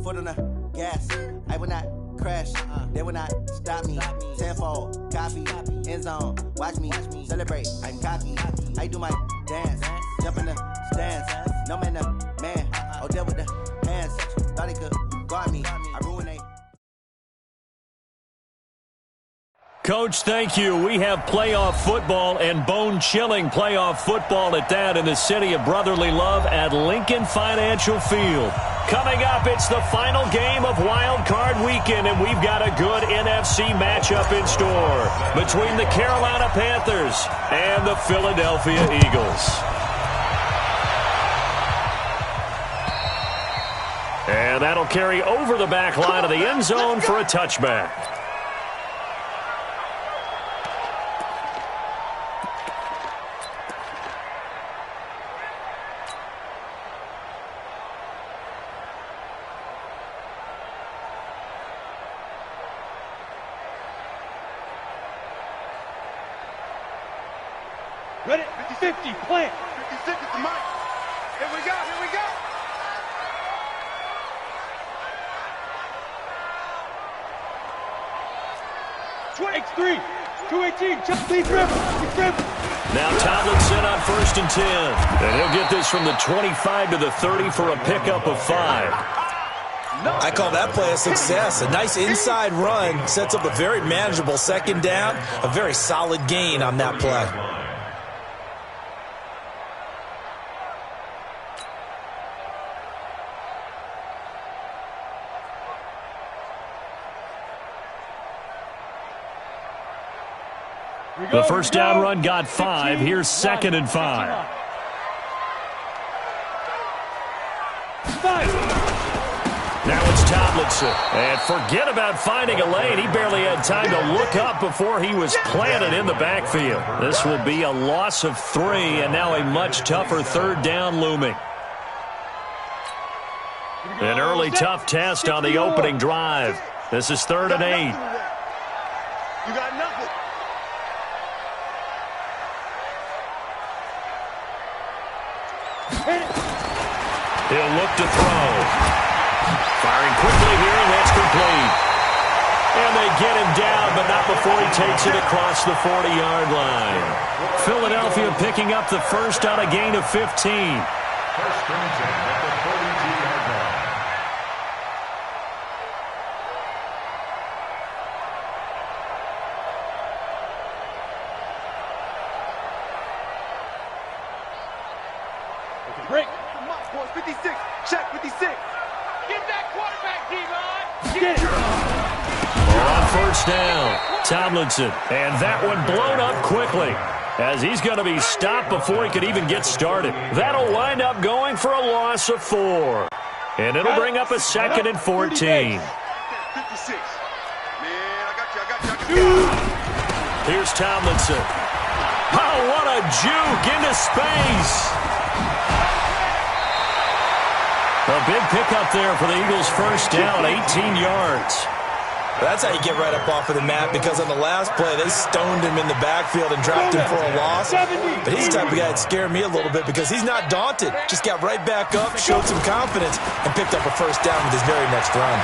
foot on the gas. I will not crash. They will not stop me. Tenfold, copy, end zone. Watch me celebrate. I'm cocky. I do my dance. Jump in the stands. No man, the man. Oh, deal with the hands. Thought he could guard me. I ruined they. Coach, thank you. We have playoff football and bone-chilling playoff football at that in the city of brotherly love at Lincoln Financial Field. Coming up, it's the final game of Wild Card Weekend, and we've got a good NFC matchup in store between the Carolina Panthers and the Philadelphia Eagles. And that'll carry over the back line of the end zone for a touchback. Ready? 50, plant. 56 is the mic. Here we go, here we go. X3, 218, just leave river. Now Tomlinson on 1st and 10. And he'll get this from the 25 to the 30 for a pickup of 5. I call that play a success. A nice inside run sets up a very manageable second down. A very solid gain on that play. The first down run got 5. Here's 2nd and 5. Now it's Tomlinson. And forget about finding a lane. He barely had time to look up before he was planted in the backfield. This will be a loss of 3, and now a much tougher 3rd down looming. An early tough test on the opening drive. This is 3rd and 8. You got nothing. He'll look to throw. Firing quickly here, and that's complete. And they get him down, but not before he takes it across the 40-yard line. Philadelphia picking up the first on a gain of 15. First and 10 at the 42-yard line. Break. 56. Check 56. Get that quarterback, D-Ron. Get it. On first down, Tomlinson. And that one blown up quickly, as he's going to be stopped before he could even get started. That'll wind up going for a loss of 4. And it'll bring up a 2nd and 14. 56. Man, I got you. Here's Tomlinson. Oh, what a juke into space. A big pickup there for the Eagles' first down, 18 yards. That's how you get right up off of the mat, because on the last play, they stoned him in the backfield and dropped him for a loss. But he's the type of guy that scared me a little bit because he's not daunted. Just got right back up, showed some confidence, and picked up a first down with his very next run.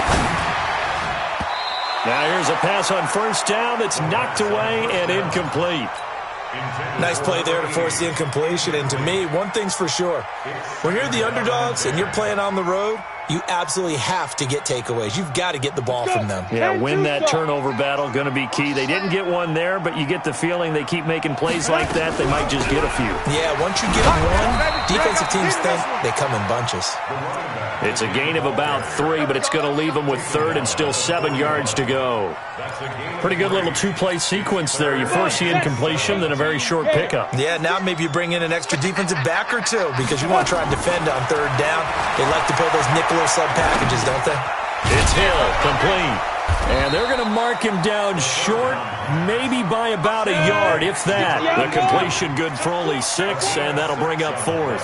Now here's a pass on first down that's knocked away and incomplete. Nice play there to force the incompletion. And to me, one thing's for sure. When you're the underdogs and you're playing on the road, you absolutely have to get takeaways. You've got to get the ball from them. Yeah, win that turnover battle, going to be key. They didn't get one there, but you get the feeling they keep making plays like that, they might just get a few. Yeah, once you get one, defensive teams think they come in bunches. It's a gain of about 3, but it's going to leave them with 3rd and still 7 yards to go. Pretty good little two-play sequence there. You force the incompletion, then a very short pickup. Yeah, now maybe you bring in an extra defensive back or two because you want to try and defend on 3rd down. They like to play those nickel or sub packages, don't they? It's Hill, complete. And they're going to mark him down short, maybe by about a yard, if that. The completion good for only 6, and that'll bring up 4th.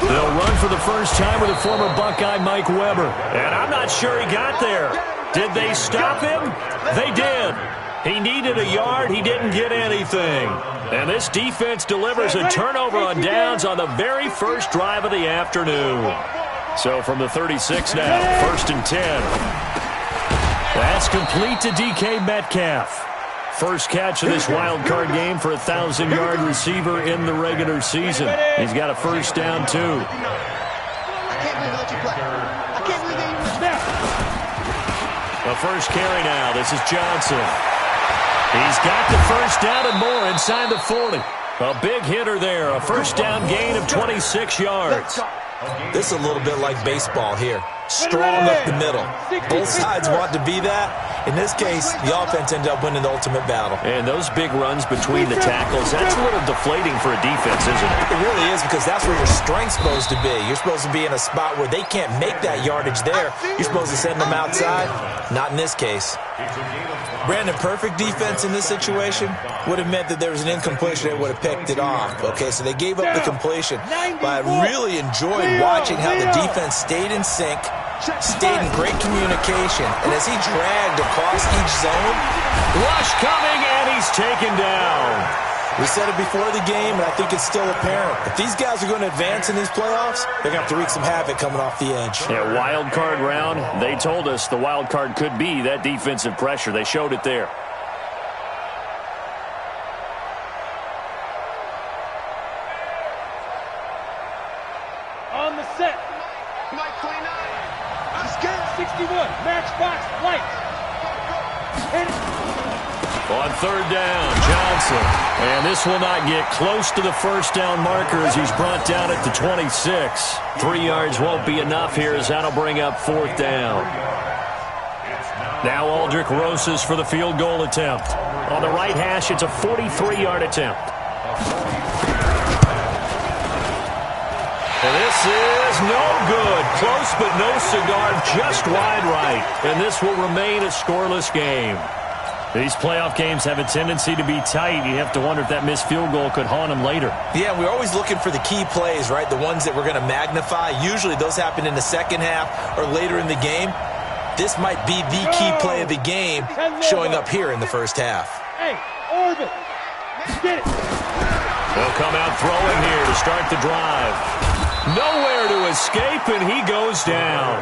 They'll run for the first time with a former Buckeye, Mike Weber. And I'm not sure he got there. Did they stop him? They did. He needed a yard. He didn't get anything. And this defense delivers a turnover on downs on the very first drive of the afternoon. So from the 36 now, 1st and 10. That's complete to DK Metcalf. First catch of this wild card game for a 1,000-yard receiver in the regular season. He's got a first down, too. I can't believe they let you play. I can't believe they even snap. The first carry now. This is Johnson. He's got the first down and more inside the 40. A big hitter there. A first down gain of 26 yards. This is a little bit like baseball here. Strong up the middle. Both sides want to be that. In this case, the offense ended up winning the ultimate battle. And those big runs between the tackles, that's a little deflating for a defense, isn't it? It really is, because that's where your strength's supposed to be. You're supposed to be in a spot where they can't make that yardage there. You're supposed to send them outside. Not in this case. Brandon, perfect defense in this situation would have meant that there was an incompletion that would have picked it off. Okay, so they gave up the completion. But I really enjoyed watching how the defense stayed in sync, stayed in great communication, and as he dragged across each zone, rush coming, and he's taken down. We said it before the game, and I think it's still apparent. If these guys are going to advance in these playoffs, they're going to have to wreak some havoc coming off the edge. Yeah, wild card round. They told us the wild card could be that defensive pressure. They showed it there. On the set. Mike 29. Let's get 61. Matchbox lights. On 3rd down, Johnson. And this will not get close to the first down marker as he's brought down at the 26. 3 yards won't be enough here as that'll bring up 4th down. Now Aldrich Rosas for the field goal attempt. On the right hash, it's a 43-yard attempt. And this is no good. Close but no cigar, just wide right. And this will remain a scoreless game. These playoff games have a tendency to be tight. You have to wonder if that missed field goal could haunt them later. Yeah, we're always looking for the key plays, right? The ones that we're going to magnify. Usually those happen in the second half or later in the game. This might be the key play of the game showing up here in the first half. Hey, orbit. Get it. They'll come out throwing here to start the drive. Nowhere to escape, and he goes down.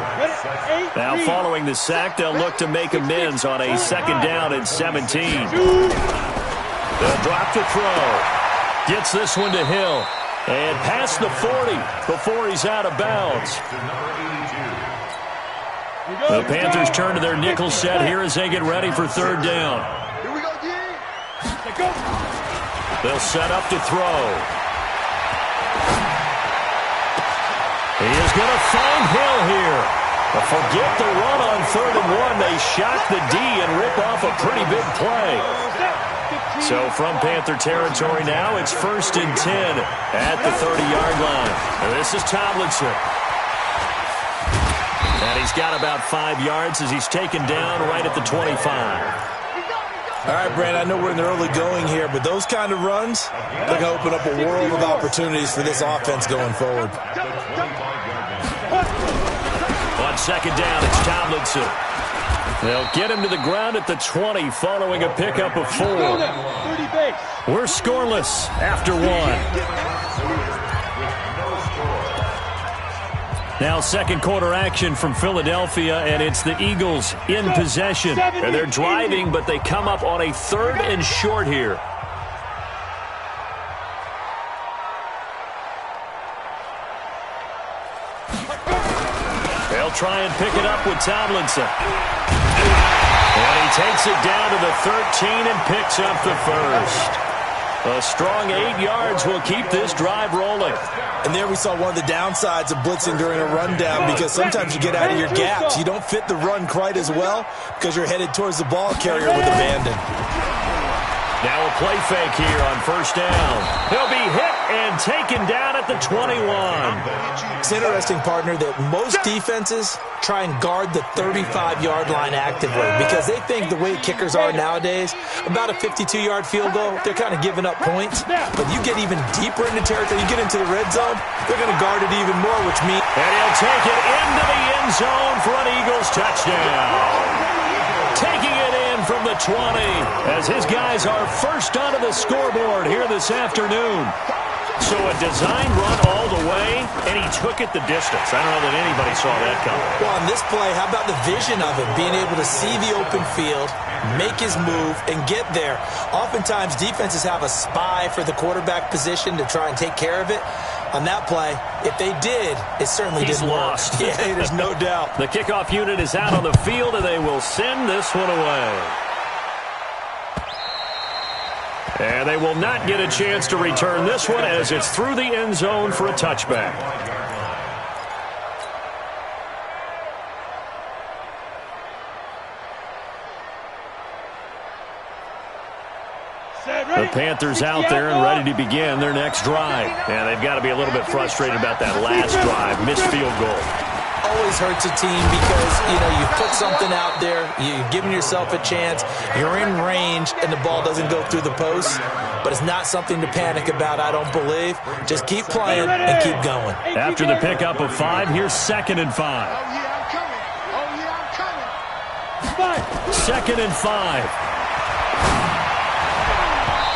Now, following the sack, they'll look to make amends on a 2nd down and 17. They'll drop to throw. Gets this one to Hill. And past the 40 before he's out of bounds. The Panthers turn to their nickel set here as they get ready for 3rd down. Here we go, D. They'll set up to throw. He is going to find Hill here. But forget the run on 3rd and 1. They shot the D and rip off a pretty big play. So from Panther territory now, it's 1st and 10 at the 30-yard line. And this is Tomlinson. And he's got about 5 yards as he's taken down right at the 25. All right, Brandon, I know we're in the early going here, but those kind of runs, they're going to open up a world of opportunities for this offense going forward. On 2nd down, it's Tomlinson. They'll get him to the ground at the 20 following a pickup of 4. We're scoreless after 1. Now 2nd quarter action from Philadelphia, and it's the Eagles in possession. And they're driving, but they come up on a 3rd and short here. They'll try and pick it up with Tomlinson. And he takes it down to the 13 and picks up the first. A strong 8 yards will keep this drive rolling. And there we saw one of the downsides of blitzing during a rundown, because sometimes you get out of your gaps. You don't fit the run quite as well because you're headed towards the ball carrier with abandon. Now a play fake here on 1st down. He'll be hit and taken down at the 21. It's interesting, partner, that most defenses try and guard the 35-yard line actively because they think the way kickers are nowadays, about a 52-yard field goal, they're kind of giving up points. But you get even deeper into territory, you get into the red zone, they're going to guard it even more, which means... And he'll take it into the end zone for an Eagles touchdown. Taking it in from the 20 as his guys are first onto the scoreboard here this afternoon. So a design run all the way, and he took it the distance. I don't know that anybody saw that coming. Well, on this play, how about the vision of him, being able to see the open field, make his move, and get there. Oftentimes, defenses have a spy for the quarterback position to try and take care of it. On that play, if they did, it certainly didn't work. Yeah, there's no doubt. The kickoff unit is out on the field, and they will send this one away. And they will not get a chance to return this one as it's through the end zone for a touchback. The Panthers out there and ready to begin their next drive. And they've got to be a little bit frustrated about that last drive, missed field goal. Always hurts a team because, you put something out there, you're giving yourself a chance, you're in range, and the ball doesn't go through the post. But it's not something to panic about, I don't believe. Just keep playing and keep going. After the pickup of 5, here's 2nd and 5. Oh, yeah, I'm coming. Oh, yeah, I'm coming. 2nd and 5.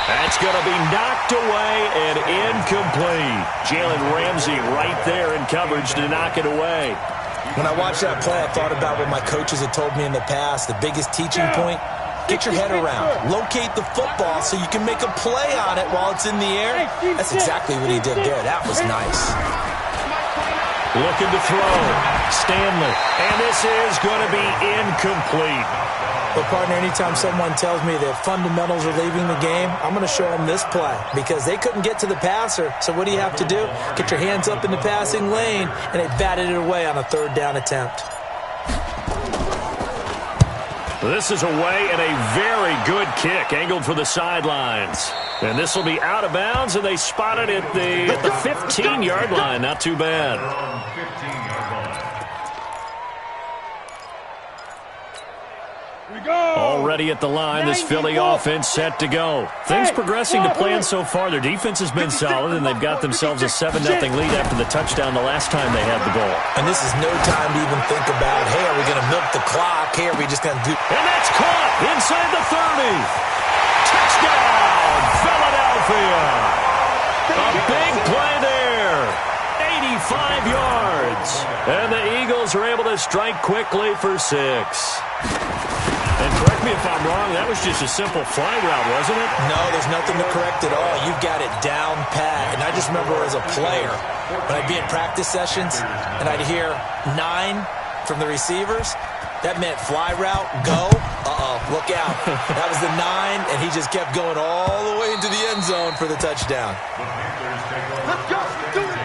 That's going to be knocked away and incomplete. Jalen Ramsey right there in coverage to knock it away. When I watched that play, I thought about what my coaches had told me in the past. The biggest teaching point, get your head around. Locate the football so you can make a play on it while it's in the air. That's exactly what he did there. That was nice. Looking to throw. Stanley. And this is going to be incomplete. Well, partner, anytime someone tells me that fundamentals are leaving the game, I'm going to show them this play because they couldn't get to the passer. So what do you have to do? Get your hands up in the passing lane, and they batted it away on a 3rd down attempt. This is away and a very good kick angled for the sidelines. And this will be out of bounds, and they spot it at the 15-yard line. Not too bad. Already at the line, this Philly offense set to go. Things progressing to plan so far. Their defense has been solid, and they've got themselves a 7-0 lead after the touchdown the last time they had the ball. And this is no time to even think about, hey, are we going to milk the clock? Hey, are we just going to do... And that's caught inside the 30. Touchdown, Philadelphia. A big play there. 85 yards. And the Eagles are able to strike quickly for 6. And correct me if I'm wrong, that was just a simple fly route, wasn't it? No, there's nothing to correct at all. You've got it down pat. And I just remember as a player, when I'd be in practice sessions and I'd hear 9 from the receivers, that meant fly route, go. Uh-oh, look out. That was the 9, and he just kept going all the way into the end zone for the touchdown. Let's go. Do it.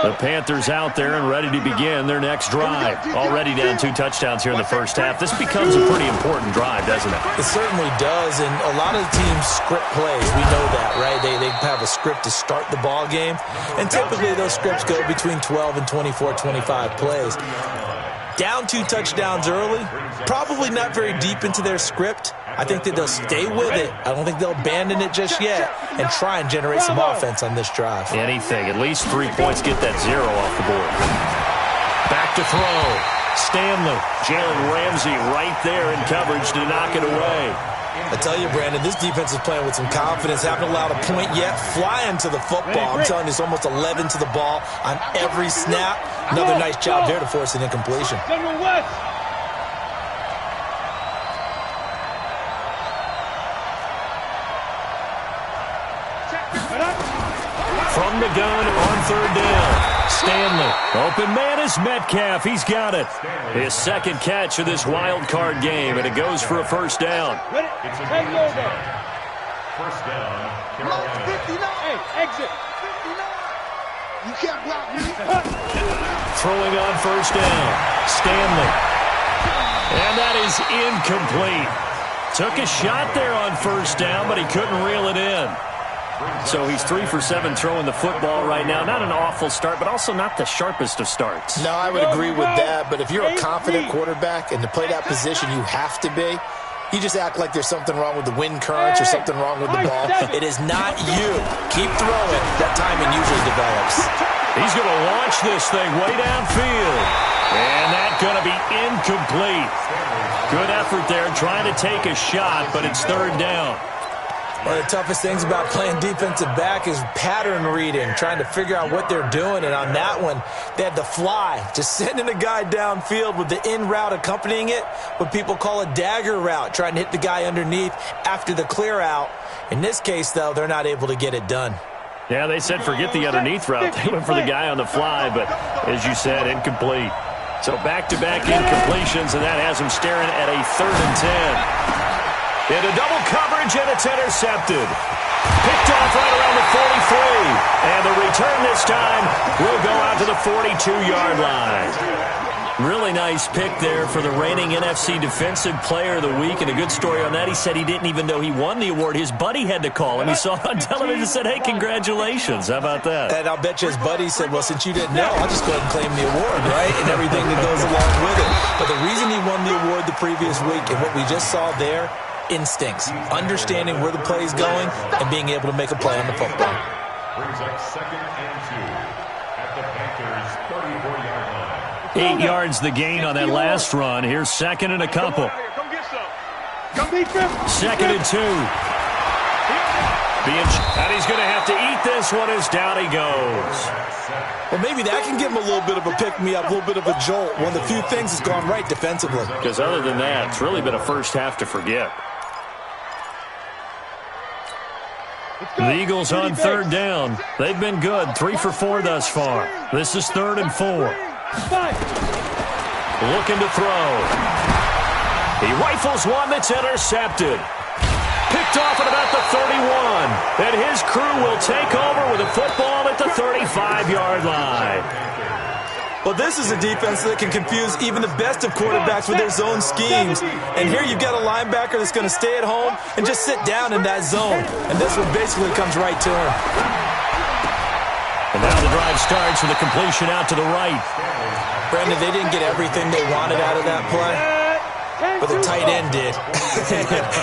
The Panthers out there and ready to begin their next drive. Already down 2 touchdowns here in the first half. This becomes a pretty important drive, doesn't it? It certainly does, and a lot of the teams script plays. We know that, right? They have a script to start the ball game, and typically those scripts go between 12 and 24, 25 plays. Down 2 touchdowns early, probably not very deep into their script. I think that they'll stay with it. I don't think they'll abandon it just yet and try and generate some offense on this drive. Anything. At least 3 points, get that 0 off the board. Back to throw. Stanley. Jalen Ramsey right there in coverage to knock it away. I tell you, Brandon, this defense is playing with some confidence. Haven't allowed a point yet. Flying to the football. I'm telling you, it's almost 11 to the ball on every snap. Another nice job there to force an incompletion. From the gun on 3rd down. Stanley. Open man is Metcalf. He's got it. His 2nd catch of this wild card game, and it goes for a 1st down. It's a first down, Carolina. 59. Hey, exit. 59. You can't block me. Throwing on 1st down. Stanley. And that is incomplete. Took a shot there on 1st down, but he couldn't reel it in. So he's 3 for 7 throwing the football right now. Not an awful start, but also not the sharpest of starts. No, I would agree with that. But if you're a confident quarterback and to play that position, you have to be. You just act like there's something wrong with the wind currents or something wrong with the ball. It is not you. Keep throwing. That timing usually develops. He's going to launch this thing way downfield. And that's going to be incomplete. Good effort there trying to take a shot, but it's third down. One of the toughest things about playing defensive back is pattern reading, trying to figure out what they're doing. And on that one, they had the fly, just sending a guy downfield with the in route accompanying it, what people call a dagger route, trying to hit the guy underneath after the clear out. In this case, though, they're not able to get it done. Yeah, they said forget the underneath route. They went for the guy on the fly, but as you said, incomplete. So back-to-back incompletions, and that has him staring at a 3rd and 10. Into double coverage, and it's intercepted. Picked off right around the 43. And the return this time will go out to the 42-yard line. Really nice pick there for the reigning NFC Defensive Player of the Week. And a good story on that, he said he didn't even know he won the award. His buddy had to call him. He saw it on television and said, hey, congratulations. How about that? And I'll bet you his buddy said, well, since you didn't know, I'll just go ahead and claim the award, right? And everything that goes along with it. But the reason he won the award the previous week and what we just saw there, instincts, understanding where the play is going, and being able to make a play on the football. Brings up 2nd and 2 at the Panthers' 34-yard line. 8 yards the gain on that last run. Here's 2nd and a couple. Come get some. Come beat him. 2nd and 2. And he's going to have to eat this one as down he goes. Well, maybe that can give him a little bit of a pick-me-up, a little bit of a jolt. One of the few things that's gone right defensively. Because other than that, it's really been a first half to forget. The Eagles on 3rd down. They've been good. 3 for 4 thus far. This is 3rd and 4. Looking to throw. He rifles one that's intercepted. Picked off at about the 31. And his crew will take over with a football at the 35-yard line. Well, this is a defense that can confuse even the best of quarterbacks with their zone schemes. And here you've got a linebacker that's going to stay at home and just sit down in that zone. And this one basically comes right to him. And now the drive starts with a completion out to the right. Brandon, they didn't get everything they wanted out of that play, but the tight end did.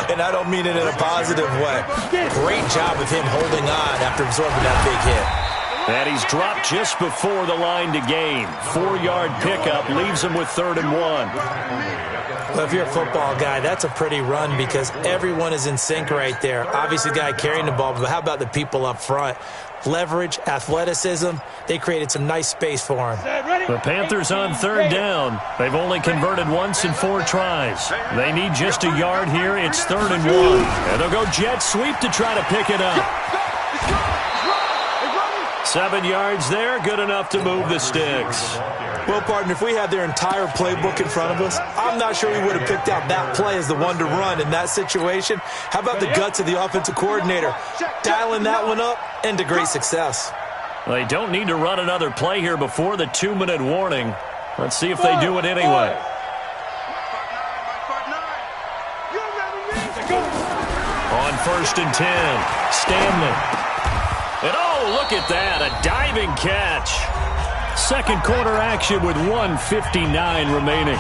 And I don't mean it in a positive way. Great job of him holding on after absorbing that big hit. And he's dropped just before the line to gain. 4-yard pickup leaves him with 3rd and 1. Well, if you're a football guy, that's a pretty run because everyone is in sync right there. Obviously, the guy carrying the ball, but how about the people up front? Leverage, athleticism, they created some nice space for him. The Panthers on 3rd down. They've only converted once in 4 tries. They need just a yard here. It's 3rd and 1. And they'll go jet sweep to try to pick it up. 7 yards there, good enough to move the sticks. Well, partner, if we had their entire playbook in front of us, I'm not sure we would have picked out that play as the one to run in that situation. How about the guts of the offensive coordinator? Dialing that one up into great success. They don't need to run another play here before the 2-minute warning. Let's see if they do it anyway. On 1st and 10, Stanley. And oh, look at that, a diving catch. Second quarter action with 1:59 remaining.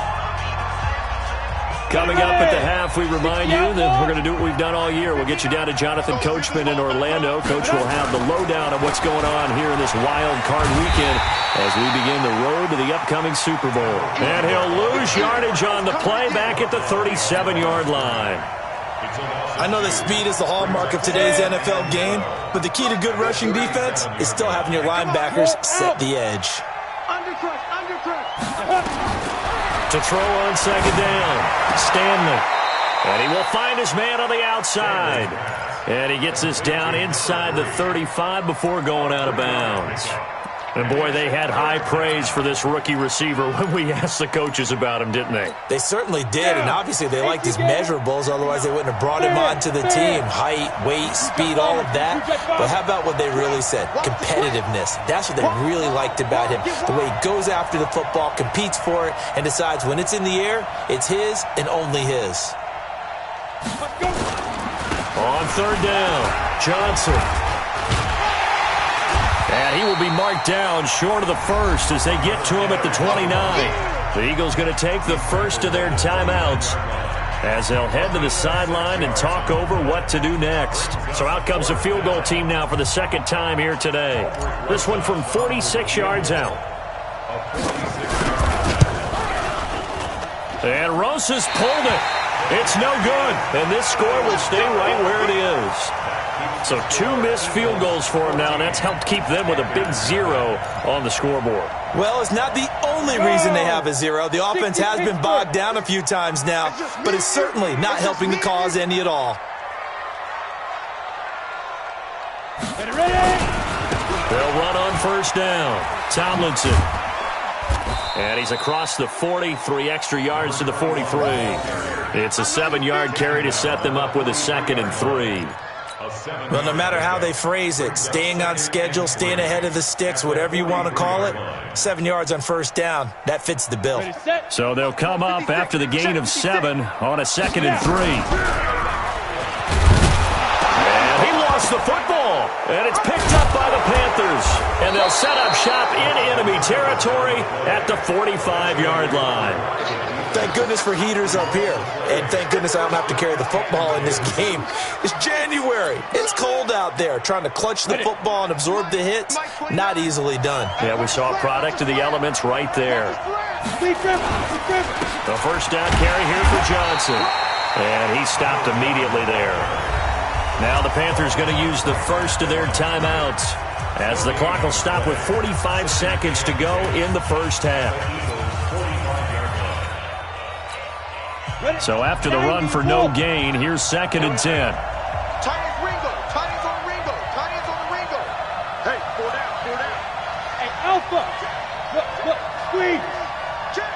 Coming up at the half, we remind you that we're going to do what we've done all year. We'll get you down to Jonathan Coachman in Orlando. Coach will have the lowdown of what's going on here in this wild card weekend as we begin the road to the upcoming Super Bowl. And he'll lose yardage on the play back at the 37-yard line. I know that speed is the hallmark of today's NFL game, but the key to good rushing defense is still having your linebackers set the edge. To throw on 2nd down, Stanley. And he will find his man on the outside. And he gets this down inside the 35 before going out of bounds. And, boy, they had high praise for this rookie receiver when we asked the coaches about him, didn't they? They certainly did, and obviously they liked his measurables. Otherwise, they wouldn't have brought him onto the team. Height, weight, speed, all of that. But how about what they really said? Competitiveness. That's what they really liked about him. The way he goes after the football, competes for it, and decides when it's in the air, it's his and only his. On 3rd down, Johnson. And he will be marked down short of the first as they get to him at the 29. The Eagles going to take the first of their timeouts as they'll head to the sideline and talk over what to do next. So out comes the field goal team now for the second time here today. This one from 46 yards out. And Rosas pulled it. It's no good. And this score will stay right where it is. So 2 missed field goals for them now, and that's helped keep them with a big 0 on the scoreboard. Well, it's not the only reason they have a 0. The offense has been bogged down a few times now, but it's certainly not helping the cause any at all. They'll run on first down. Tomlinson. And he's across the 40, 3 extra yards to the 43. It's a 7-yard carry to set them up with a 2nd and 3. Well, no matter how they phrase it, staying on schedule, staying ahead of the sticks, whatever you want to call it, 7 yards on first down, that fits the bill. So they'll come up after the gain of 7 on a 2nd and 3. And he lost the football, and it's picked up by the Panthers. And they'll set up shop in enemy territory at the 45-yard line. Thank goodness for heaters up here. And thank goodness I don't have to carry the football in this game. It's January. It's cold out there. Trying to clutch the football and absorb the hits, not easily done. Yeah, we saw a product of the elements right there. The first down carry here for Johnson. And he stopped immediately there. Now the Panthers going to use the first of their timeouts, as the clock will stop with 45 seconds to go in the first half. So after the run for no gain, here's 2nd and 10. Tight ends Ringo. Tight ends on Ringo. Tight ends on the Ringo. Hey, 4 down, 4 down. Hey, Alpha. Look, squeeze. Check.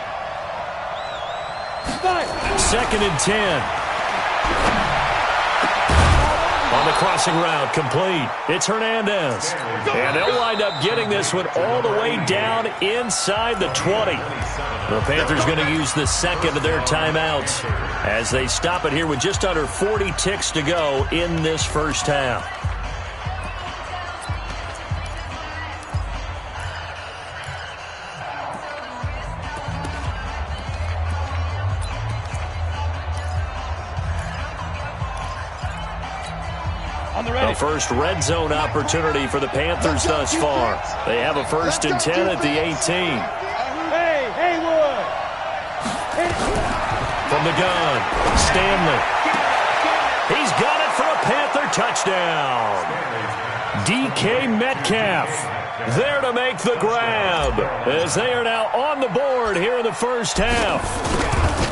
2nd and 10. On the crossing route, complete. It's Hernandez. And they'll wind up getting this one all the way down inside the 20. The Panthers going to use the second of their timeouts as they stop it here with just under 40 ticks to go in this first half. The first red zone opportunity for the Panthers thus far. They have a 1st and 10 at the 18. Hey, Haywood. From the gun, Stanley. He's got it for a Panther touchdown. DK Metcalf there to make the grab, as they are now on the board here in the first half.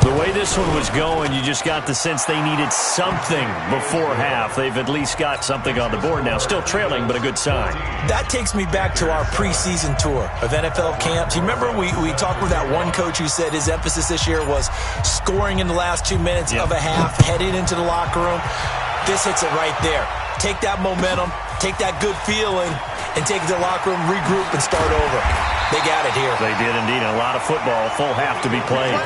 The way this one was going, you just got the sense they needed something before half. They've at least got something on the board now. Still trailing, but a good sign. That takes me back to our preseason tour of NFL camps. You remember we talked with that one coach who said his emphasis this year was scoring in the last 2 minutes of a half, heading into the locker room. This hits it right there. Take that momentum, take that good feeling, and take it to the locker room, regroup, and start over. They got it here. They did indeed. A lot of football, full half to be played.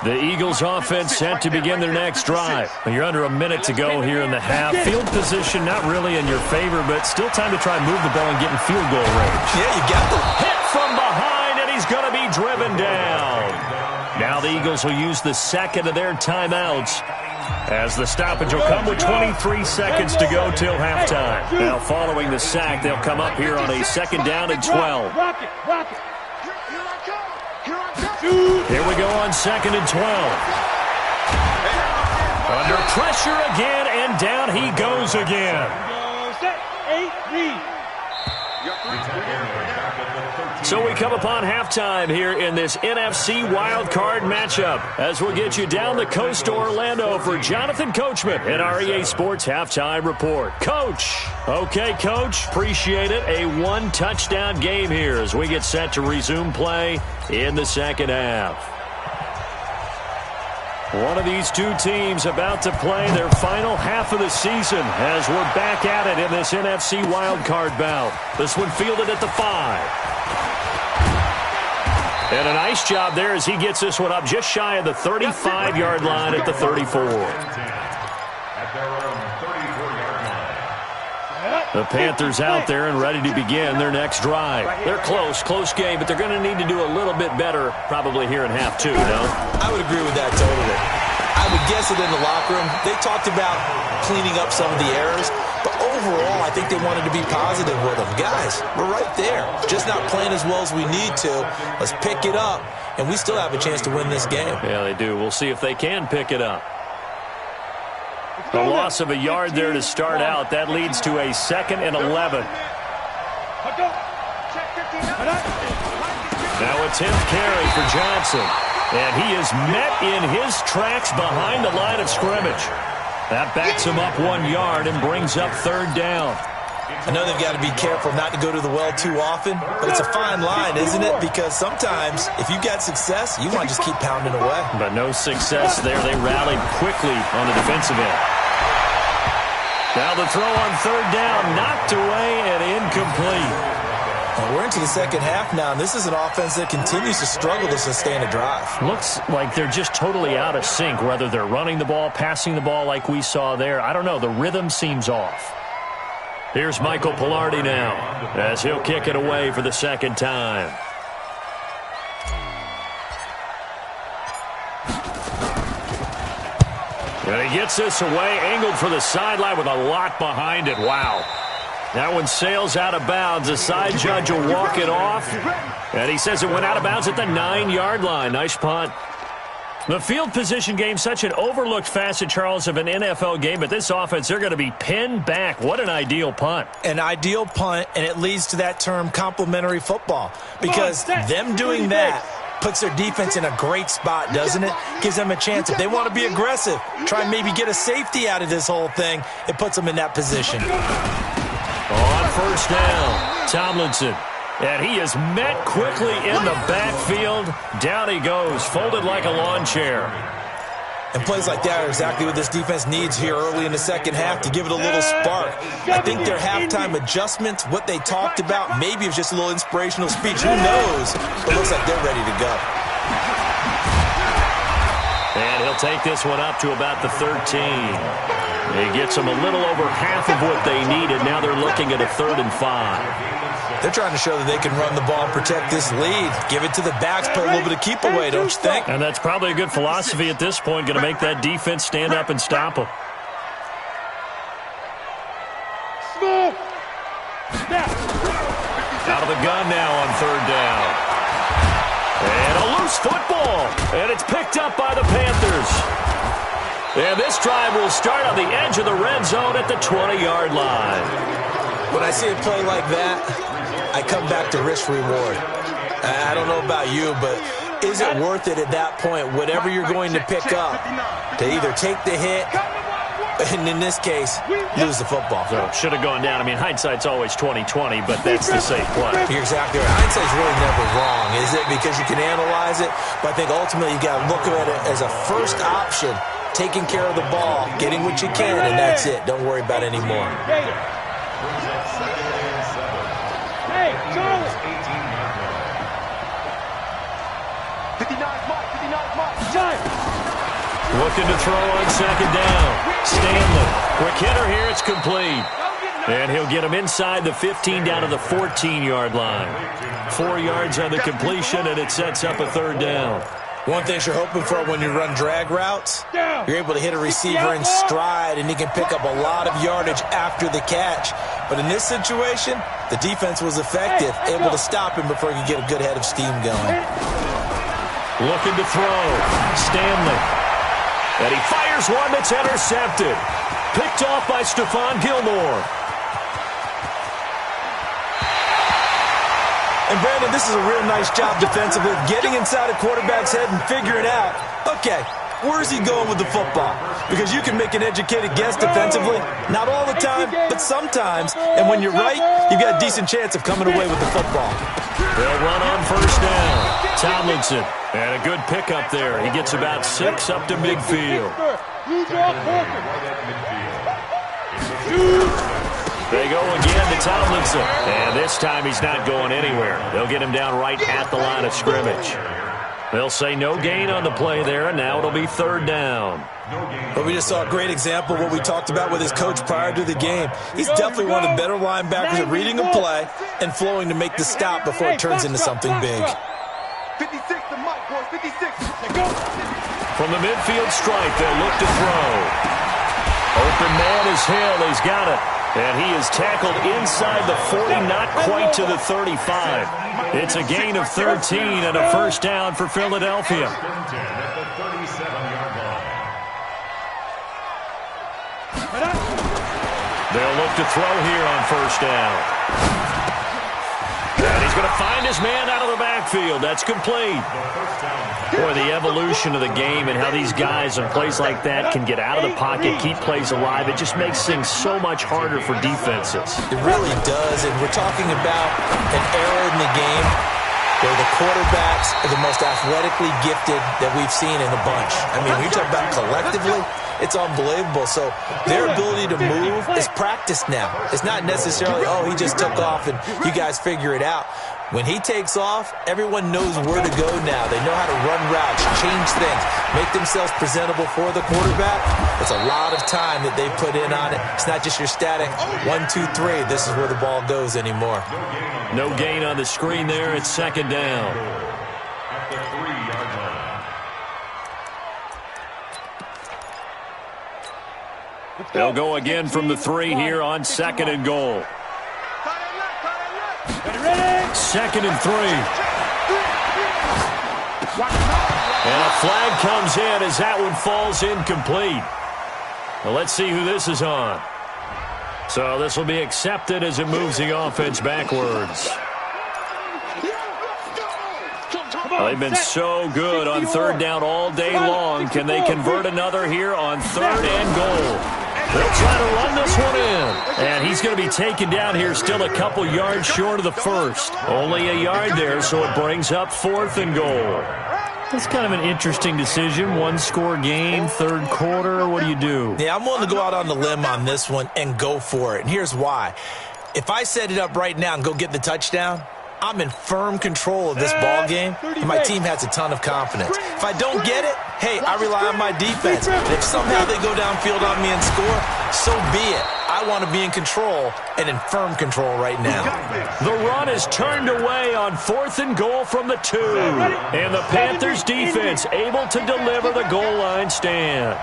The Eagles offense set to begin their next drive. You're under a minute to go here in the half. Field position not really in your favor, but still time to try and move the ball and get in field goal range. Yeah, you got the hit from behind, and he's going to be driven down. Now the Eagles will use the second of their timeouts, as the stoppage will come with 23 seconds to go till halftime. Now following the sack, they'll come up here on a 2nd down and 12. Here we go on 2nd and 12. Under pressure again, and down he goes again. So we come upon halftime here in this NFC wildcard matchup, as we'll get you down the coast to Orlando for Jonathan Coachman in our EA Sports Halftime Report. Coach. Okay, Coach. Appreciate it. A 1-touchdown game here as we get set to resume play in the second half. One of these two teams about to play their final half of the season as we're back at it in this NFC wildcard bout. This one fielded at the 5. And a nice job there as he gets this one up just shy of the 35-yard line at the 34. The Panthers out there and ready to begin their next drive. They're close game, but they're going to need to do a little bit better probably here in half 2, no? I would agree with that totally. I would guess it in the locker room. They talked about cleaning up some of the errors, but overall, I think they wanted to be positive with them. Guys, we're right there. Just not playing as well as we need to. Let's pick it up, and we still have a chance to win this game. Yeah, they do. We'll see if they can pick it up. The loss of a yard there to start out. That leads to a 2nd and 11. Now a 10th carry for Johnson. And he is met in his tracks behind the line of scrimmage. That backs him up 1 yard and brings up 3rd down. I know they've got to be careful not to go to the well too often, but it's a fine line, isn't it? Because sometimes, if you got success, you want to just keep pounding away. But no success there. They rallied quickly on the defensive end. Now the throw on 3rd down, knocked away and incomplete. Well, we're into the second half now, and this is an offense that continues to struggle to sustain a drive. Looks like they're just totally out of sync, whether they're running the ball, passing the ball like we saw there. I don't know. The rhythm seems off. Here's Michael Pilardi now as he'll kick it away for the 2nd time. And he gets this away, angled for the sideline with a lot behind it. Wow. That one sails out of bounds. The side judge will walk it off. And he says it went out of bounds at the 9-yard line. Nice punt. The field position game, such an overlooked facet, Charles, of an NFL game. But this offense, they're going to be pinned back. What an ideal punt. An ideal punt, and it leads to that term complementary football. Because them doing that puts their defense in a great spot, doesn't it? Gives them a chance. If they want to be aggressive, try and maybe get a safety out of this whole thing, it puts them in that position. On 1st down, Tomlinson. And he is met quickly in the backfield. Down he goes, folded like a lawn chair. And plays like that are exactly what this defense needs here early in the second half to give it a little spark. I think their halftime adjustments, what they talked about, maybe it was just a little inspirational speech. Who knows? But it looks like they're ready to go. And he'll take this one up to about the 13. He gets them a little over half of what they needed. Now they're looking at a 3rd and 5. They're trying to show that they can run the ball and protect this lead. Give it to the backs, play a little bit of keep away, don't you think? And that's probably a good philosophy at this point, going to make that defense stand up and stop them. Out of the gun now on 3rd down. And a loose football. And it's picked up by the Panthers. And this drive will start on the edge of the red zone at the 20-yard line. When I see a play like that, I come back to risk-reward. I don't know about you, but is it worth it at that point, whatever you're going to pick up, to either take the hit, and in this case, lose the football? So should have gone down. I mean, hindsight's always 20/20, but that's the safe play. You're exactly right. Hindsight's really never wrong, is it? Because you can analyze it, but I think ultimately you got to look at it as a first option, taking care of the ball, getting what you can, and that's it. Don't worry about any more. Hey, Charlie. 59's Mike. 59's Mike. Looking to throw on 2nd down. Stanley. Quick hitter here. It's complete. And he'll get him inside the 15 down to the 14-yard line. 4 yards on the completion, and it sets up a 3rd down. One thing you're hoping for when you run drag routes, you're able to hit a receiver in stride, and he can pick up a lot of yardage after the catch. But in this situation, the defense was effective, able to stop him before he could get a good head of steam going. Looking to throw. Stanley. And he fires one that's intercepted. Picked off by Stephon Gilmore. And Brandon, this is a real nice job defensively, getting inside a quarterback's head and figuring out, okay, where's he going with the football? Because you can make an educated guess defensively, not all the time, but sometimes. And when you're right, you've got a decent chance of coming away with the football. They'll run on 1st down. Tomlinson. And a good pickup there. He gets about 6 up to midfield. They go again to Tomlinson. And this time he's not going anywhere. They'll get him down right at the line of scrimmage. They'll say no gain on the play there, and now it'll be 3rd down. But we just saw a great example of what we talked about with his coach prior to the game. He's definitely one of the better linebackers at reading a play and flowing to make the stop before it turns into something big. 56 to Mike, boys. 56. From the midfield stripe, they'll look to throw. Open man is Hill. He's got it. And he is tackled inside the 40, not quite to the 35. It's a gain of 13 and a first down for Philadelphia. They'll look to throw here on first down. And he's going to find his man out of the backfield. That's complete. Boy, the evolution of the game and how these guys in plays like that can get out of the pocket, keep plays alive, it just makes things so much harder for defenses. It really does, and we're talking about an era in the game where the quarterbacks are the most athletically gifted that we've seen in a bunch. I mean, when you talk about collectively, it's unbelievable. So their ability to move is practiced now. It's not necessarily, oh, he just took off and you guys figure it out. When he takes off, everyone knows where to go now. They know how to run routes, change things, make themselves presentable for the quarterback. It's a lot of time that they put in on it. It's not just your static 1, 2, 3. This is where the ball goes anymore. No gain on the screen there. It's second down. At the 3-yard line. They'll go again from the 3 here on second and goal. Second and 3. And a flag comes in as that one falls incomplete. Well, let's see who this is on. So this will be accepted as it moves the offense backwards. Well, they've been so good on third down all day long. Can they convert another here on third and goal? They'll try to run this one in. And he's going to be taken down here still a couple yards short of the first. Only a yard there, so it brings up fourth and goal. That's kind of an interesting decision. One-score game, third quarter. What do you do? Yeah, I'm willing to go out on the limb on this one and go for it. And here's why. If I set it up right now and go get the touchdown, I'm in firm control of this ball game, and my team has a ton of confidence. If I don't get it, hey, I rely on my defense. And if somehow they go downfield on me and score, so be it. I want to be in control and in firm control right now. The run is turned away on fourth and goal from the 2. And the Panthers defense able to deliver the goal line stand.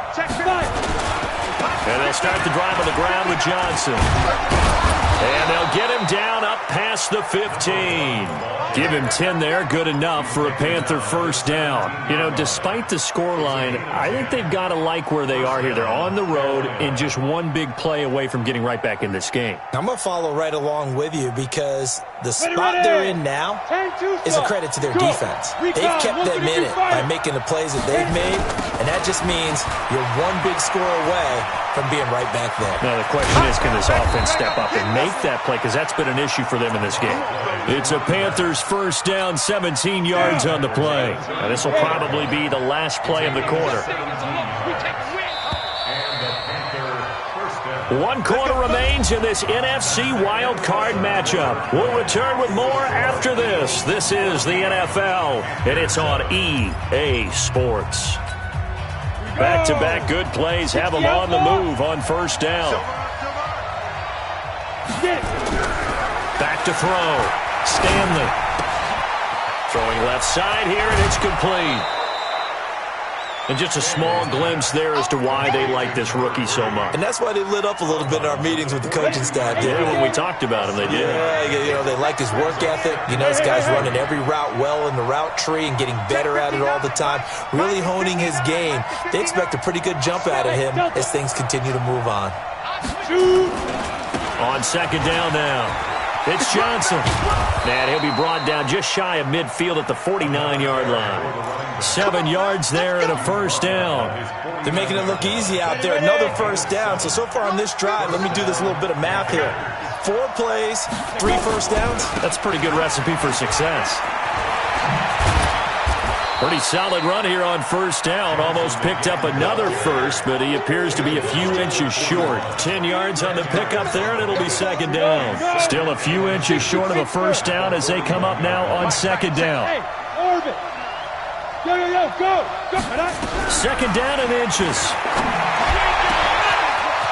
And they'll start the drive on the ground with Johnson. And they'll get him down up past the 15. Give him 10 there, good enough for a Panther first down. You know, despite the scoreline, I think they've got to like where they are here. They're on the road and just one big play away from getting right back in this game. I'm going to follow right along with you because the spot they're in now is a credit to their defense. They've kept them in it by making the plays that they've made, and that just means you're one big score away from being right back there. Now, the question is, can this offense step up and make that play? Because that's been an issue for them in this game. It's a Panthers first down, 17 yards on the play. Now, this will probably be the last play of the quarter. One quarter remains in this NFC wildcard matchup. We'll return with more after this. This is the NFL, and it's on EA Sports. Back-to-back good plays have them on the move on first down. Back to throw. Stanley. Throwing left side here, and it's complete. And just a small glimpse there as to why they like this rookie so much. And that's why they lit up a little bit in our meetings with the coaching staff. Yeah, when we talked about him, they did. Yeah, you know, they like his work ethic. You know, this guy's running every route well in the route tree and getting better at it all the time, really honing his game. They expect a pretty good jump out of him as things continue to move on. On second down now. It's Johnson. And he'll be brought down just shy of midfield at the 49-yard line. 7 yards there and a first down. They're making it look easy out there. Another first down. So far on this drive, let me do this little bit of math here. 4 plays, 3 first downs. That's a pretty good recipe for success. Pretty solid run here on first down. Almost picked up another first, but he appears to be a few inches short. 10 yards on the pickup there, and it'll be second down. Still a few inches short of a first down as they come up now on second down. Go. Second down and inches.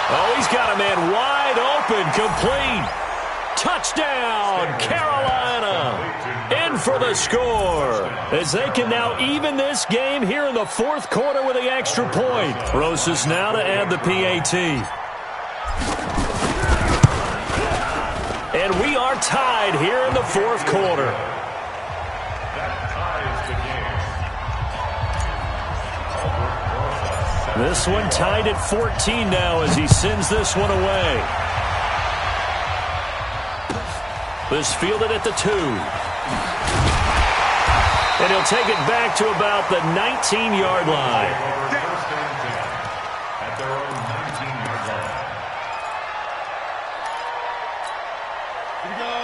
Oh, he's got a man wide open, complete. Touchdown, Carolina. In for the score. As they can now even this game here in the fourth quarter with the extra point. Rosas now to add the PAT. And we are tied here in the fourth quarter. That ties the game. This one tied at 14 now as he sends this one away. This fielded at the 2. And he'll take it back to about the 19-yard line. First and 10 at their own 19-yard line.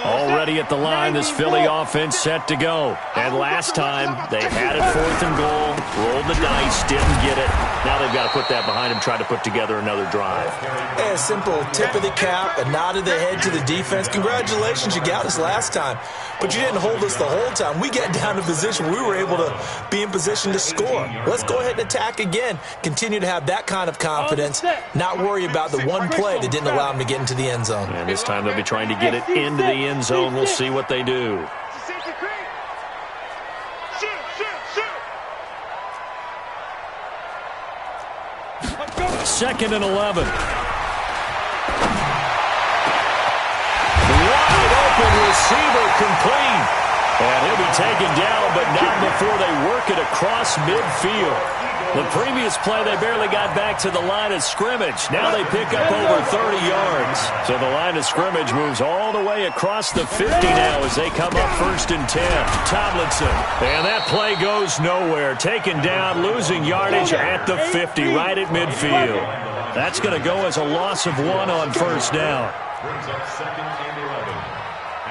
Already at the line, this Philly offense set to go. And last time, they had it 4th and goal, rolled the dice, didn't get it. Now they've got to put that behind them, try to put together another drive. Hey, a simple tip of the cap, a nod of the head to the defense. Congratulations, you got us last time. But you didn't hold us the whole time. We got down to position. We were able to be in position to score. Let's go ahead and attack again. Continue to have that kind of confidence. Not worry about the one play that didn't allow them to get into the end zone. And this time they'll be trying to get it into the end zone. We'll see what they do. Second and 11. Wide open receiver complete. And he'll be taken down, but not before they work it across midfield. The previous play, they barely got back to the line of scrimmage. Now they pick up over 30 yards. So the line of scrimmage moves all the way across the 50 now as they come up 1st and 10. Tomlinson. And that play goes nowhere. Taken down, losing yardage at the 50, right at midfield. That's going to go as a loss of 1 on 1st down. Brings up 2nd and 11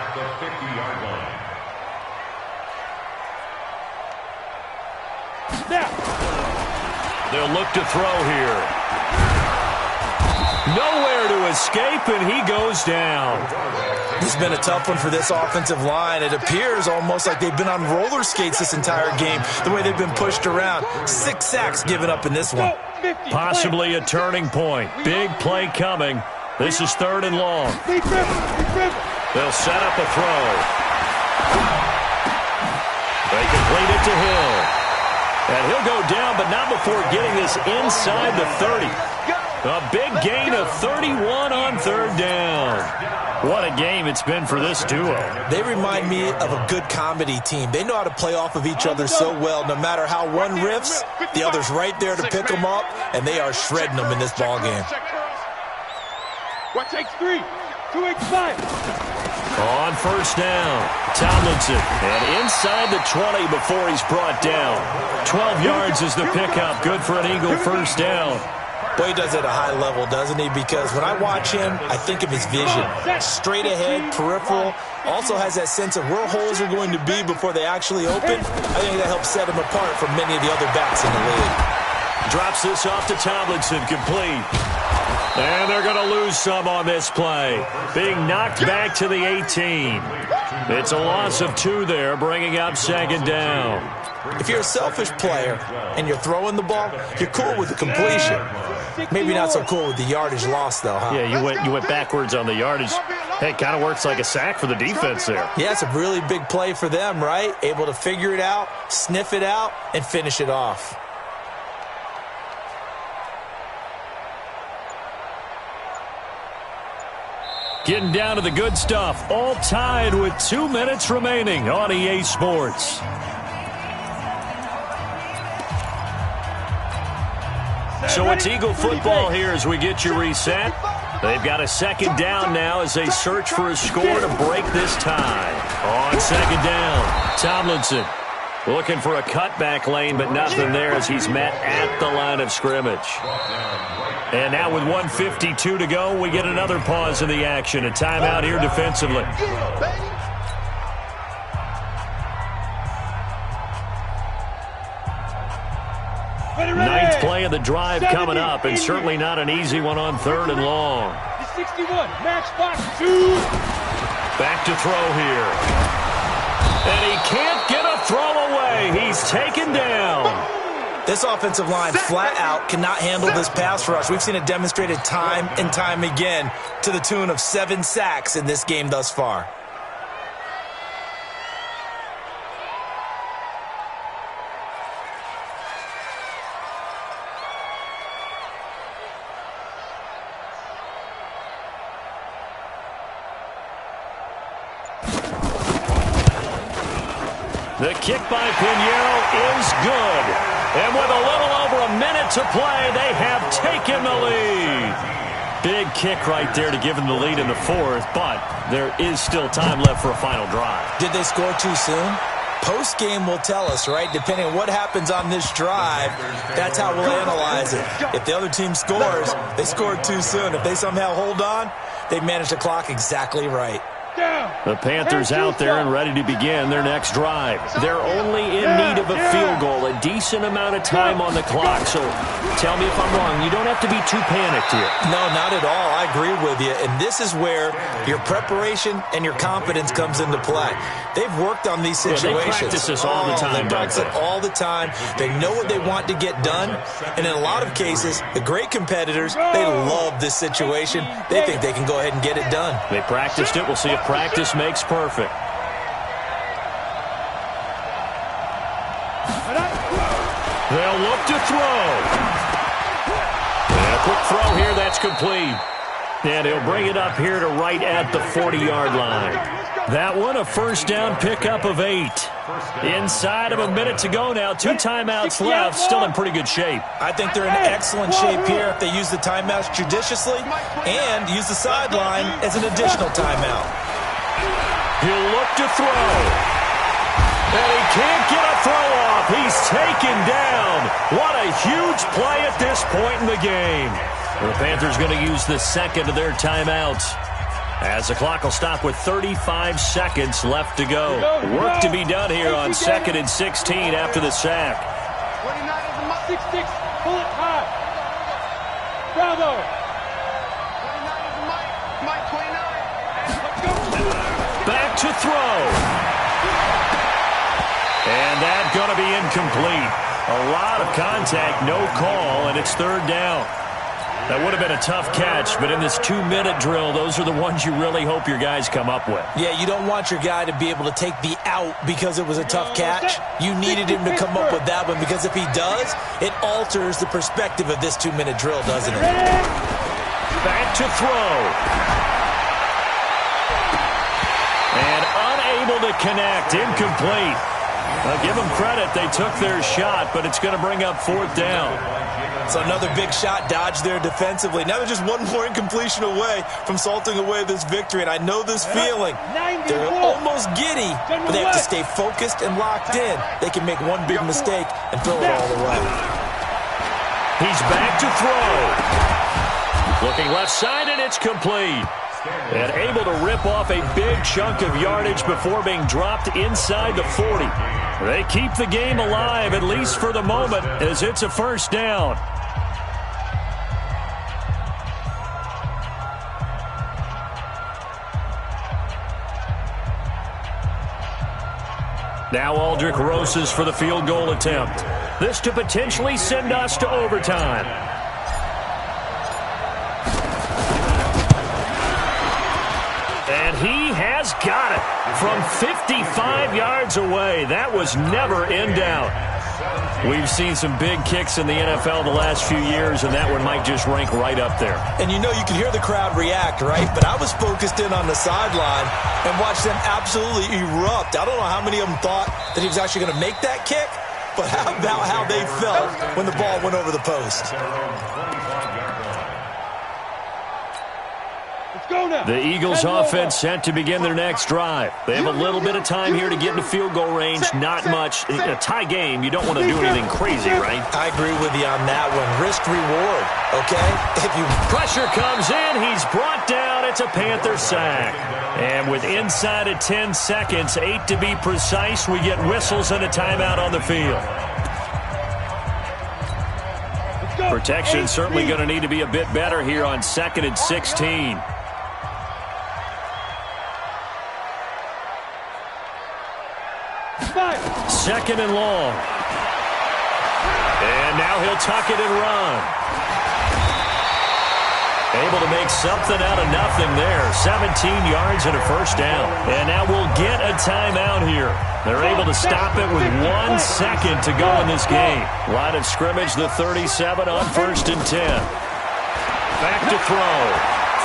at the 50-yard line. They'll look to throw here. Nowhere to escape, and he goes down. It's been a tough one for this offensive line. It appears almost like they've been on roller skates this entire game, the way they've been pushed around. 6 sacks given up in this one. Possibly a turning point. Big play coming. This is 3rd and long. They'll set up a throw. They complete it to Hill. And he'll go down, but not before getting this inside the 30. A big gain of 31 on 3rd down. What a game it's been for this duo. They remind me of a good comedy team. They know how to play off of each other so well. No matter how one riffs, the other's right there to pick them up, and they are shredding them in this ball game. What takes 3? 2 expired. On 1st down, Tomlinson. And inside the 20 before he's brought down. 12 yards is the pickup. Good for an Eagle 1st down. Boy, he does it at a high level, doesn't he? Because when I watch him, I think of his vision. Straight ahead, peripheral. Also has that sense of where holes are going to be before they actually open. I think that helps set him apart from many of the other backs in the league. Drops this off to Tomlinson, complete. And they're going to lose some on this play. Being knocked back to the 18. It's a loss of 2 there, bringing up 2nd down. If you're a selfish player and you're throwing the ball, you're cool with the completion. Maybe not so cool with the yardage loss, though, huh? Yeah, you went backwards on the yardage. Hey, it kind of works like a sack for the defense there. Yeah, it's a really big play for them, right? Able to figure it out, sniff it out, and finish it off. Getting down to the good stuff. All tied with 2 minutes remaining on EA Sports. So it's Eagle football here as we get you reset. They've got a 2nd down now as they search for a score to break this tie. On 2nd down, Tomlinson looking for a cutback lane, but nothing there as he's met at the line of scrimmage. And now with 1:52 to go, we get another pause in the action. A timeout here defensively. Ninth play of the drive coming up, and certainly not an easy one on 3rd and long. 61, match box 2. Back to throw here. And he can't get a throw away. He's taken down. This offensive line flat out cannot handle this pass rush. We've seen it demonstrated time and time again to the tune of 7 sacks in this game thus far. The kick by Pinheiro is good. And with a little over a minute to play, they have taken the lead. Big kick right there to give them the lead in the fourth, but there is still time left for a final drive. Did they score too soon? Post-game will tell us, right? Depending on what happens on this drive, that's how we'll analyze it. If the other team scores, they scored too soon. If they somehow hold on, they managed the clock exactly right. The Panthers out there and ready to begin their next drive. They're only in need of a field goal, a decent amount of time on the clock. So tell me if I'm wrong. You don't have to be too panicked here. No, not at all. I agree with you. And this is where your preparation and your confidence comes into play. They've worked on these situations. They practice this all the time. They practice it all the time. They know what they want to get done. And in a lot of cases, the great competitors, they love this situation. They think they can go ahead and get it done. They practiced it. We'll see if practice makes perfect. They'll look to throw. And a quick throw here. That's complete. And he'll bring it up here to right at the 40-yard line. That one, a first down pickup of 8. Inside of a minute to go now. 2 timeouts left. Still in pretty good shape. I think they're in excellent shape here if they use the timeouts judiciously and use the sideline as an additional timeout. He'll look to throw. And he can't get a throw off. He's taken down. What a huge play at this point in the game. The Panthers going to use the second of their timeouts, as the clock will stop with 35 seconds left to go. Work to be done here on 2nd and 16 after the sack. 29 is a 6-6. Pull it high. Bravo. 29 is a Mike 29. Back to throw. And that's going to be incomplete. A lot of contact, no call, and it's 3rd down. That would have been a tough catch, but in this 2-minute drill, those are the ones you really hope your guys come up with. Yeah, you don't want your guy to be able to take the out because it was a tough catch. You needed him to come up with that one, because if he does, it alters the perspective of this 2-minute drill, doesn't it? Back to throw. And unable to connect, incomplete. I'll give them credit. They took their shot, but it's going to bring up 4th down. So another big shot dodged there defensively. Now they're just one more incompletion away from salting away this victory. And I know this feeling. They're almost giddy, but they have to stay focused and locked in. They can make one big mistake and throw it all away. He's back to throw. Looking left side, and it's complete. And able to rip off a big chunk of yardage before being dropped inside the 40. They keep the game alive, at least for the moment, as it's a first down. Now Aldrich Rosas for the field goal attempt. This to potentially send us to overtime. And he has got it from 55 yards away. That was never in doubt. We've seen some big kicks in the NFL the last few years, and that one might just rank right up there. And you know, you can hear the crowd react, right? But I was focused in on the sideline and watched them absolutely erupt. I don't know how many of them thought that he was actually going to make that kick, but how about how they felt when the ball went over the post? The Eagles offense set to begin their next drive. They have a little bit of time here to get into field goal range. Not much. In a tie game, you don't want to do anything crazy, right? I agree with you on that one. Risk reward, okay? Pressure comes in. He's brought down. It's a Panther sack. And with inside of 10 seconds, 8 to be precise, we get whistles and a timeout on the field. Protection certainly going to need to be a bit better here on 2nd and 16. Second and long. And now he'll tuck it and run. Able to make something out of nothing there. 17 yards and a first down. And now we'll get a timeout here. They're able to stop it with 1 second to go in this game. Line of scrimmage, the 37 on 1st and 10. Back to throw.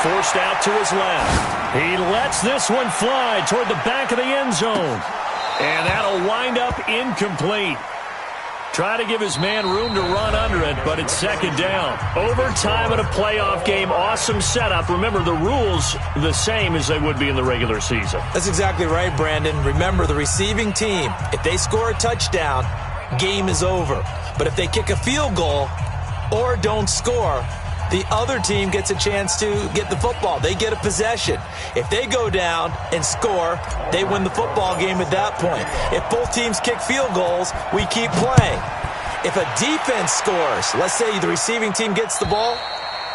Forced out to his left. He lets this one fly toward the back of the end zone. And that'll wind up incomplete. Try to give his man room to run under it, but it's second down. Overtime in a playoff game, awesome setup. Remember, the rules the same as they would be in the regular season. That's exactly right, Brandon. Remember, the receiving team, if they score a touchdown, game is over. But if they kick a field goal or don't score, the other team gets a chance to get the football. They get a possession. If they go down and score, they win the football game at that point. If both teams kick field goals, we keep playing. If a defense scores, let's say the receiving team gets the ball,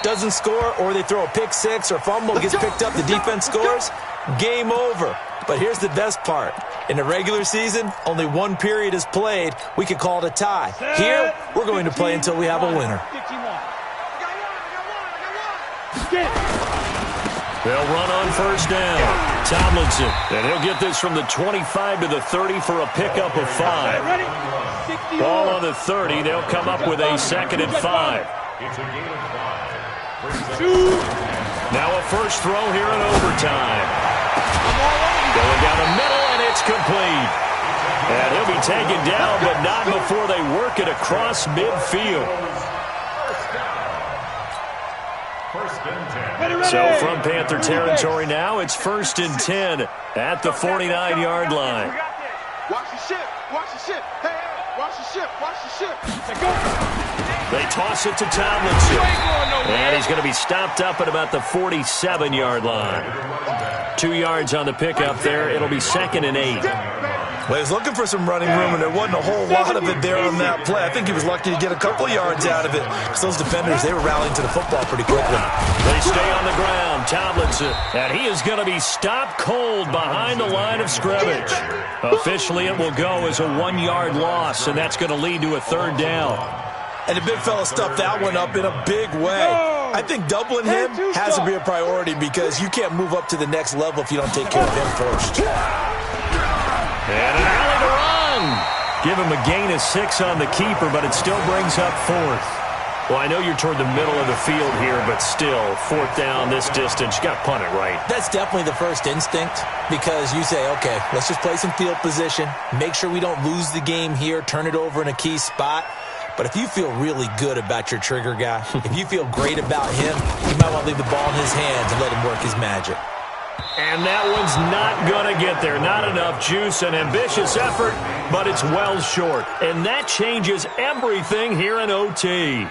doesn't score, or they throw a pick six or fumble, gets picked up, the defense scores, game over. But here's the best part. In the regular season, only one period is played. We could call it a tie. Here, we're going to play until we have a winner. They'll run on first down. Tomlinson, and he'll get this from the 25 to the 30 for a pickup of 5. Ball on the 30. They'll come up with a 2nd and 5. It's a gain of 5. Now a first throw here in overtime. Going down the middle, and it's complete. And he'll be taken down, but not before they work it across midfield. So from Panther territory now, it's 1st and 10 at the 49-yard line. Watch the ship. Watch the ship. Hey, watch the ship. Watch the ship. They toss it to Tomlinson. And he's going to be stopped up at about the 47-yard line. 2 yards on the pickup there. It'll be 2nd and 8. Well, he was looking for some running room, and there wasn't a whole lot of it there on that play. I think he was lucky to get a couple yards out of it, because those defenders, they were rallying to the football pretty quickly. They stay on the ground. Tomlinson, and he is going to be stopped cold behind the line of scrimmage. Officially, it will go as a 1-yard loss, and that's going to lead to a 3rd down. And the big fella stuffed that one up in a big way. I think doubling him has to be a priority, because you can't move up to the next level if you don't take care of him first. And an alley to run. Give him a gain of 6 on the keeper, but it still brings up 4th. Well, I know you're toward the middle of the field here, but still, 4th down this distance, you got to punt it right. That's definitely the first instinct, because you say, okay, let's just play some field position, make sure we don't lose the game here, turn it over in a key spot. But if you feel really good about your trigger guy, if you feel great about him, you might want to leave the ball in his hands and let him work his magic. And that one's not going to get there. Not enough juice, an ambitious effort, but it's well short. And that changes everything here in OT.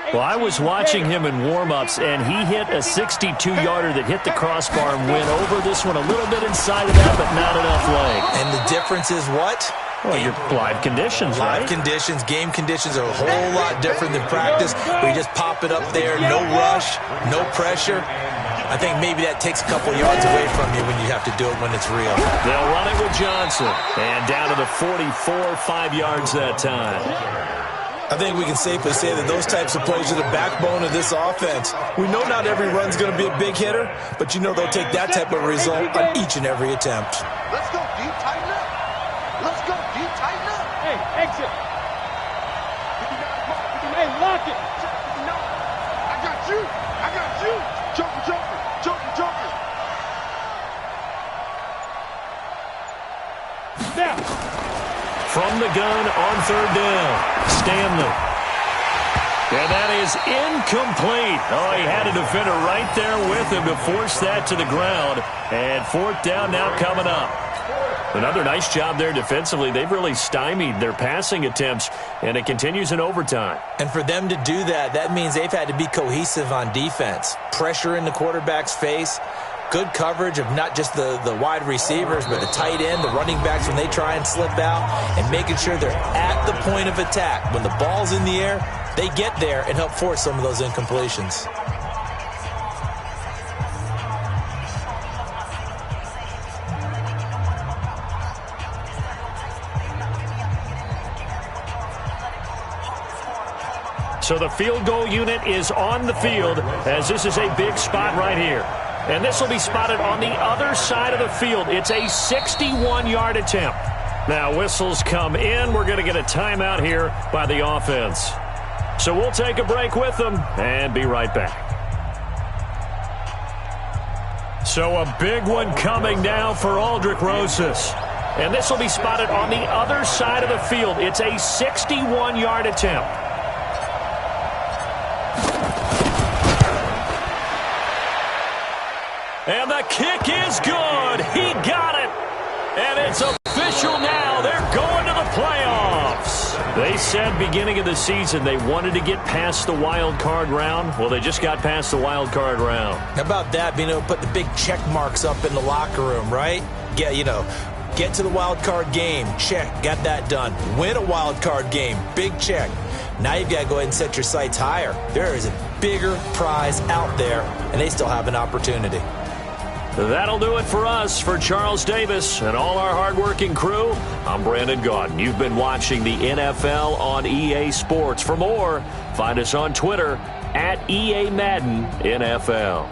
Well, I was watching him in warm-ups, and he hit a 62-yarder that hit the crossbar and went over. This one a little bit inside of that, but not enough leg. And the difference is what? Well, your live conditions, right? Live conditions, game conditions are a whole lot different than practice, where you just pop it up there, no rush, no pressure. I think maybe that takes a couple yards away from you when you have to do it when it's real. They'll run it with Johnson. And down to the 44, 5 yards that time. I think we can safely say that those types of plays are the backbone of this offense. We know not every run's going to be a big hitter, but you know they'll take that type of result on each and every attempt. Let's go deep, tighten up. Let's go deep, tighten up. Hey, exit. Hey, lock it. I got you. I got you. Joker, Joker. Joker, Joker. Now. From the gun on 3rd down, Stanley. And that is incomplete. Oh, he had a defender right there with him to force that to the ground. And 4th down now coming up. Another nice job there defensively. They've really stymied their passing attempts, and it continues in overtime. And for them to do that, that means they've had to be cohesive on defense. Pressure in the quarterback's face. Good coverage of not just the wide receivers, but the tight end, the running backs when they try and slip out, and making sure they're at the point of attack. When the ball's in the air, they get there and help force some of those incompletions. So the field goal unit is on the field, as this is a big spot right here. And this will be spotted on the other side of the field. It's a 61-yard attempt. Now whistles come in. We're going to get a timeout here by the offense. So we'll take a break with them and be right back. So a big one coming now for Aldrich Rosas. And this will be spotted on the other side of the field. It's a 61-yard attempt. And the kick is good. He got it. And it's official now. They're going to the playoffs. They said beginning of the season they wanted to get past the wild card round. Well, they just got past the wild card round. How about that, being able to put the big check marks up in the locker room, right? Yeah, get to the wild card game. Check. Got that done. Win a wild card game. Big check. Now you've got to go ahead and set your sights higher. There is a bigger prize out there, and they still have an opportunity. That'll do it for us. For Charles Davis and all our hardworking crew, I'm Brandon Gaudin. You've been watching the NFL on EA Sports. For more, find us on Twitter at EA Madden NFL.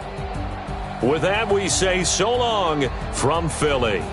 With that, we say so long from Philly.